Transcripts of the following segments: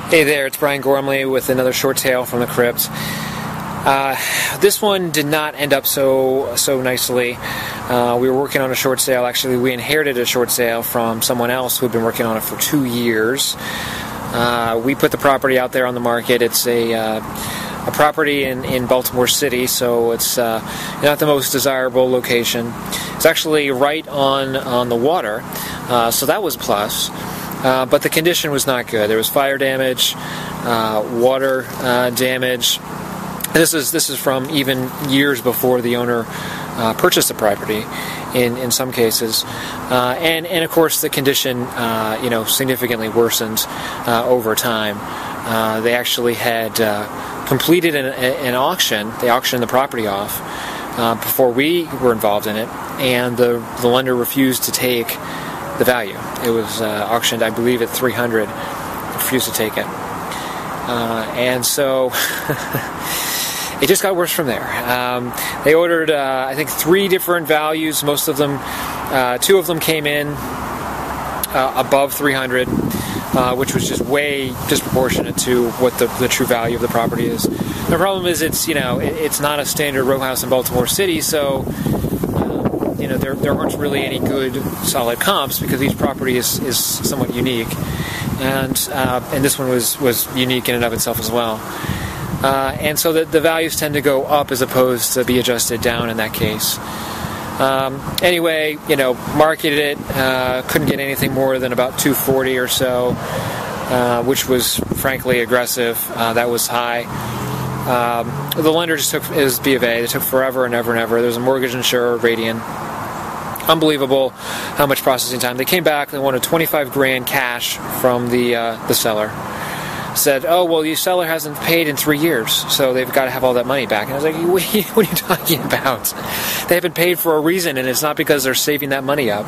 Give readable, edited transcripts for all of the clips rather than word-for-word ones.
Hey there, it's Brian Gormley with another short tale from the crypt. This one did not end up so nicely. We were working on a short sale. Actually, we inherited a short sale from someone else who had been working on it for 2 years. We put the property out there on the market. It's a property in Baltimore City, so it's not the most desirable location. It's actually right on the water, so that was a plus. But the condition was not good. There was fire damage, water damage. And this is from even years before the owner purchased the property, in some cases, and of course the condition significantly worsened over time. They actually had completed an auction. They auctioned the property off before we were involved in it, and the lender refused to take the value. It was auctioned, I believe, at $300. Refused to take it, and so it just got worse from there. They ordered, I think, 3 different values. Most of them, 2 of them came in above $300, which was just way disproportionate to what the true value of the property is. The problem is, it's not a standard row house in Baltimore City, so there aren't really any good solid comps because each property is somewhat unique, and this one was unique in and of itself as well. And so the values tend to go up as opposed to be adjusted down in that case. Anyway, marketed it, couldn't get anything more than about $240 or so, which was frankly aggressive. That was high. The lender just is B of A. They took forever and ever and ever. There's a mortgage insurer, Radian. Unbelievable how much processing time. They came back. They wanted $25,000 cash from the seller. Said, oh, well, the seller hasn't paid in 3 years, so they've got to have all that money back. And I was like, what are you talking about? They haven't paid for a reason, and it's not because they're saving that money up.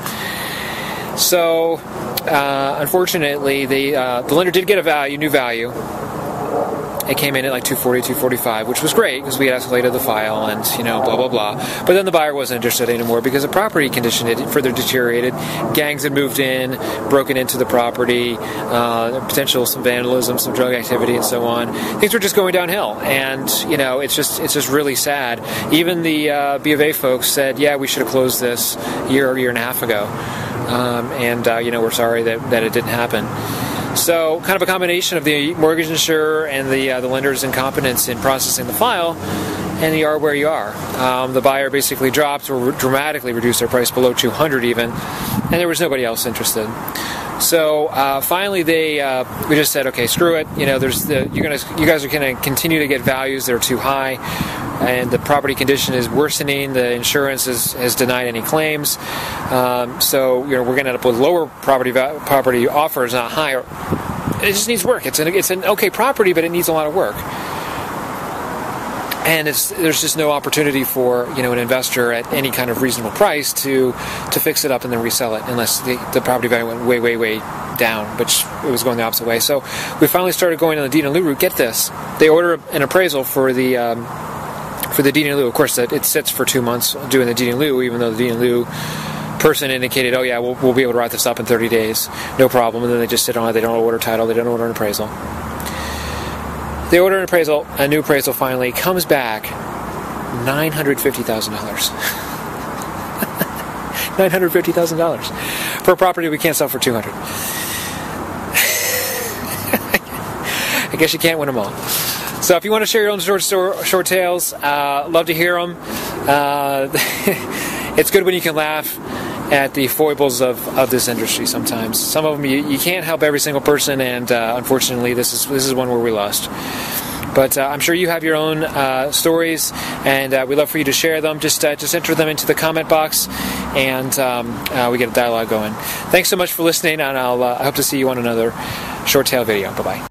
So, unfortunately, the lender did get a new value. It came in at like $240, $245, which was great because we had escalated the file and, blah, blah, blah. But then the buyer wasn't interested anymore because the property condition had further deteriorated. Gangs had moved in, broken into the property, potential some vandalism, some drug activity, and so on. Things were just going downhill, and, it's just really sad. Even the B of A folks said, yeah, we should have closed this a year and a half ago. We're sorry that it didn't happen. So, kind of a combination of the mortgage insurer and the lender's incompetence in processing the file, and you are where you are. The buyer basically dropped or dramatically reduced their price below $200 even, and there was nobody else interested. So finally, we just said, okay, screw it. You guys are going to continue to get values that are too high, and the property condition is worsening. The insurance has denied any claims. So we're going to end up with lower property offers, not higher. It just needs work. It's an okay property, but it needs a lot of work. And there's just no opportunity for an investor at any kind of reasonable price to fix it up and then resell it, unless the property value went way down, which it was going the opposite way. So we finally started going on the deed in lieu route. Get this: they order an appraisal for the deed in lieu. Of course, it sits for 2 months doing the deed in lieu, even though the deed in lieu person indicated, oh yeah, we'll be able to write this up in 30 days, no problem. And then they just sit on it. They don't order title. They don't order an appraisal. They order an appraisal. A new appraisal finally comes back, $950,000. $950,000 for a property we can't sell for $200. I guess you can't win them all. So if you want to share your own short tales, love to hear them. It's good when you can laugh at the foibles of this industry sometimes. Some of them you can't help every single person, and unfortunately this is one where we lost. But I'm sure you have your own stories, and we'd love for you to share them. Just enter them into the comment box, and we get a dialogue going. Thanks so much for listening, and I hope to see you on another short tale video. Bye-bye.